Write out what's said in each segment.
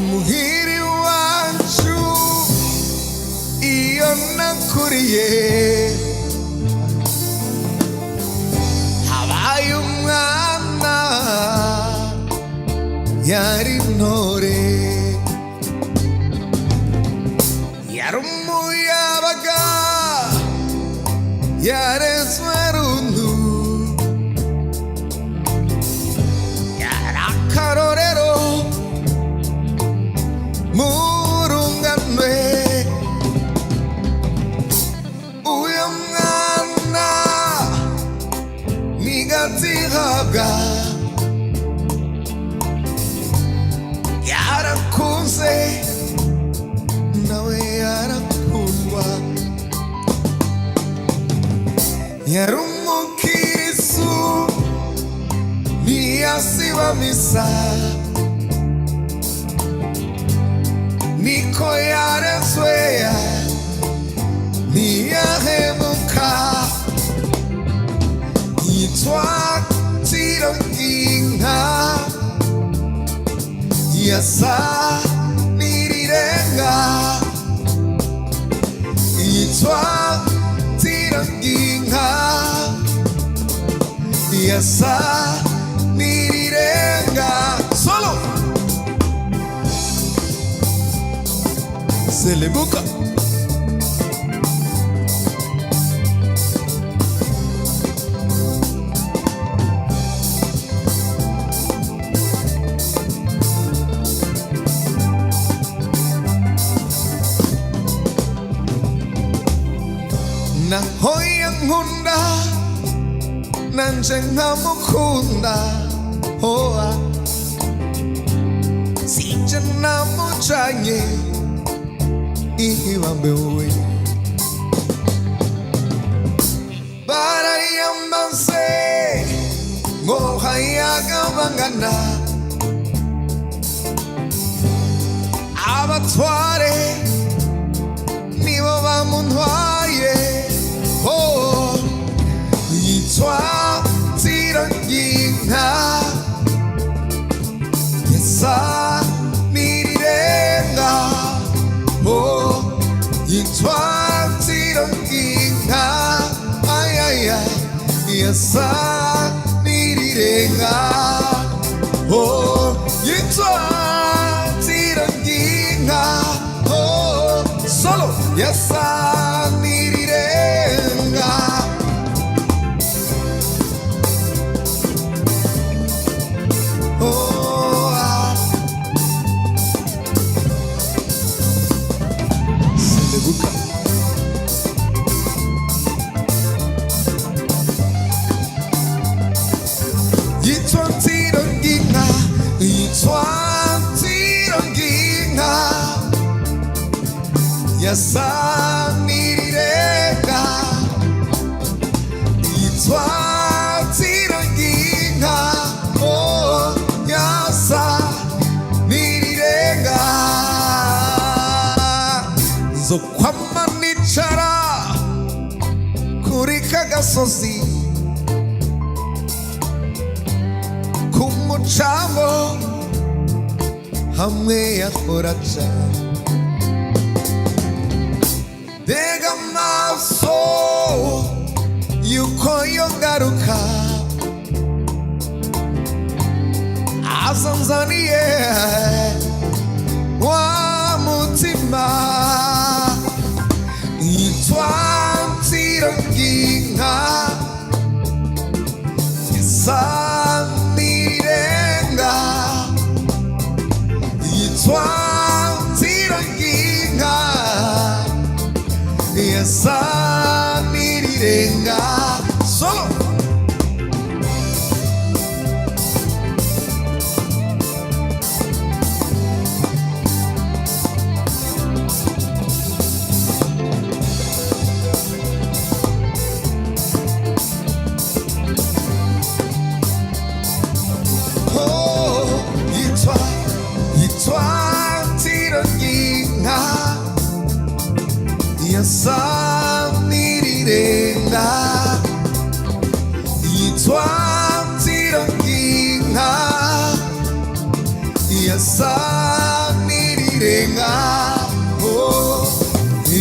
muhiri wacu iyo nakuriye habaye umwana yari intore yari umuyabaga yarezwe rundu yari akarorero mu runganwe uyu mwana ntigazihabwa yarakunze nawe yarakundwa yari umukirisu ntiyasiba misa niko yarezwe ntiyahemuka yitwa Tsironginka YASA nirirenga yitwa Tsironginka YASA nirirenga solo SERUKA naho yankunda nanje nkamukunda hoa sije namucanye ihibambewe barayambaze ngo hayagabangana abatware nibo bamuntwaye yitwa Tsironginka YASA nirirenga yitwa Tsironginka YASA nirirenga yitwa Tsironginka solo YASA nirirenga SERUKA yitwa Tsironginka yitwa Tsironginka YASA nirirenga yitwa Tsironginka YASA nirirenga nzokwama nicara kuri kagasozi kumucamo hamwe yahoraca tega amaso yuko yongaruka azanzaniye wa mutima yitwa Tsironginka YASA nirirenga yitwa Tsironginka YASA nirirenga solo yitwa Tsironginka YASA nirirenga yitwa Tsironginka YASA rirenga oh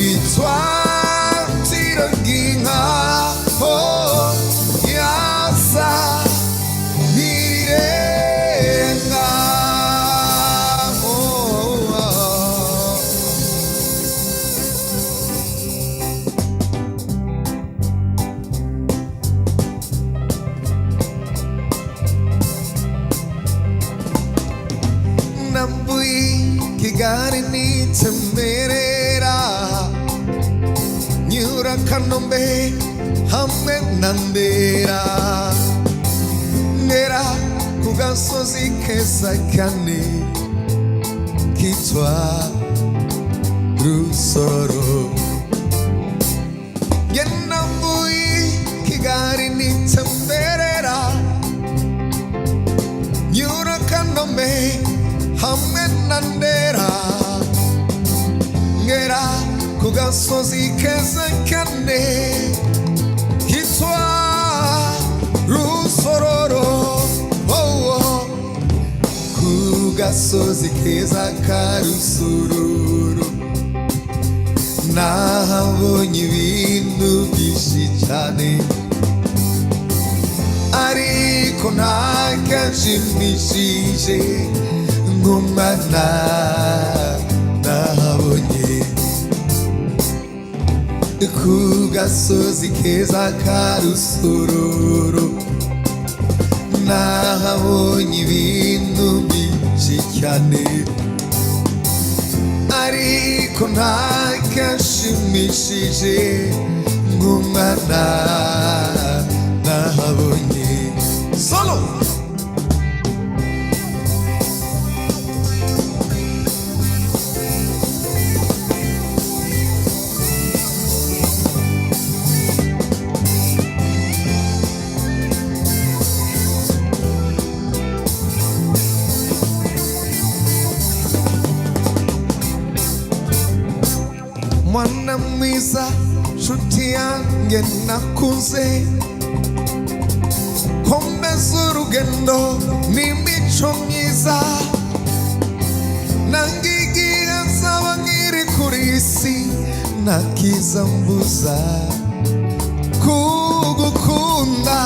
itwatira ginga oh yasa rirenga oh Nambui kigari ni temerera nyura kanombe hamwe nandera ngera ku gasozi keza cyane kitwa Rusoro Nambui kigari ni temerera nyura kanombe hamwe nandera ngera ku gasozi keza cyane kitwa Rusororo ku gasozi keza ka Rusororo nahabonye ibintu byinshi cyane ariko ntakashimishije ngumana nahabonye ku gasozi keza ka Rusororo nahabonye ibintu byinshi cyane ariko ntakashimishije ngumana nahabonye solo mwana mwiza nshuti yanjye nakunze komeza urugendo n'imico myiza nangigiye nsaba nkiri kuri isi ntakiza mbuza kugukunda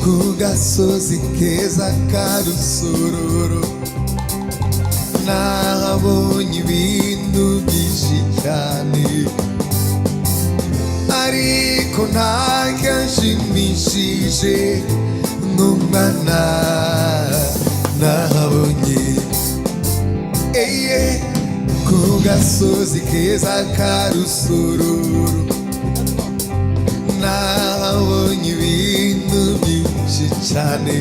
ku gasozi keza ka Rusororo nahabonye ibintu byinshi cyane ariko ntakashimishije ngumana nahabonye ku gasozi keza ka Rusororo nahabonye ibintu byinshi cyane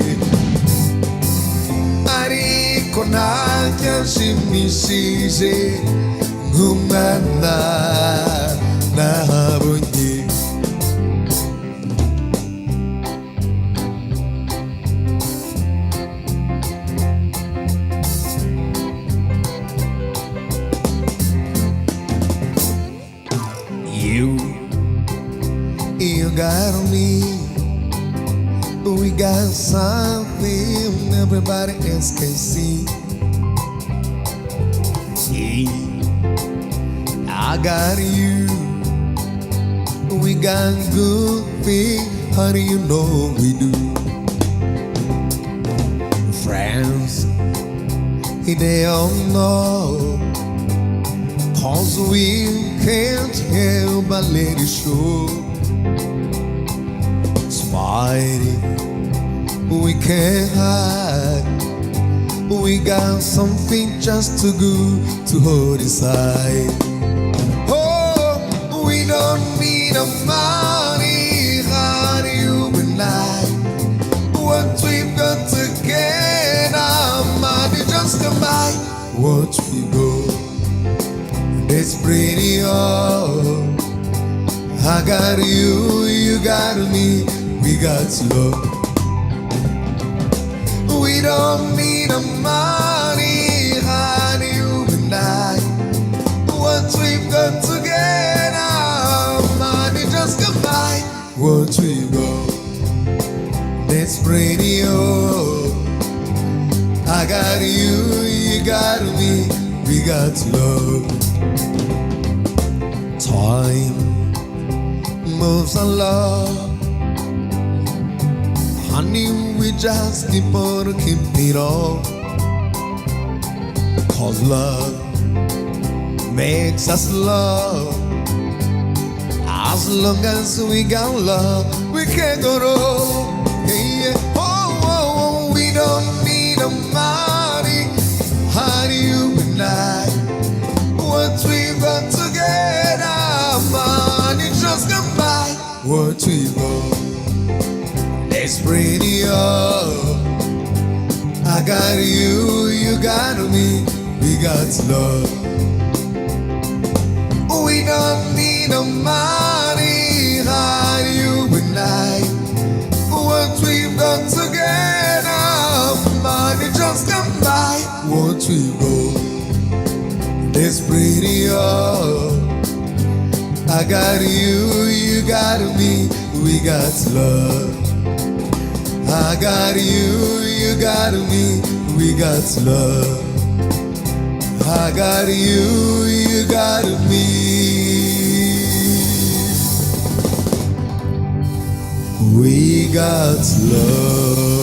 ariko ntakashimishije ngumana nahabonye You got me, we got something everybody else can see. I got you, we got good thing, how do you know we do? Friends, they all know, cause we can't help but let it show. Smiling, we can't hide. We got something just too good to hold inside. Oh, we don't need a money, honey, you and I. What we've got together, money just come by. What we go, it's pretty all. I got you, you got me, we got love. We don't need a money, honey, you and I. What we've got together, money just come by. What we got, it's pretty old. I got got you, you got me, we got love. Time moves along, honey, we just keep on keeping on. 'Cause love makes us love. As long as we got love, we can't go wrong. Yeah, yeah. Oh, oh, oh, we don't need a money, honey, you and I. What we've got together, money just come by. What we got, let's bring it up. I got you, you got me, we got love. We don't need no money, honey, you and I. What we've got together, money just come by. What we got, let's bring it up. I got you, you got me, we got love. I got you, you got me, we got love. I got you, you got me. We got love.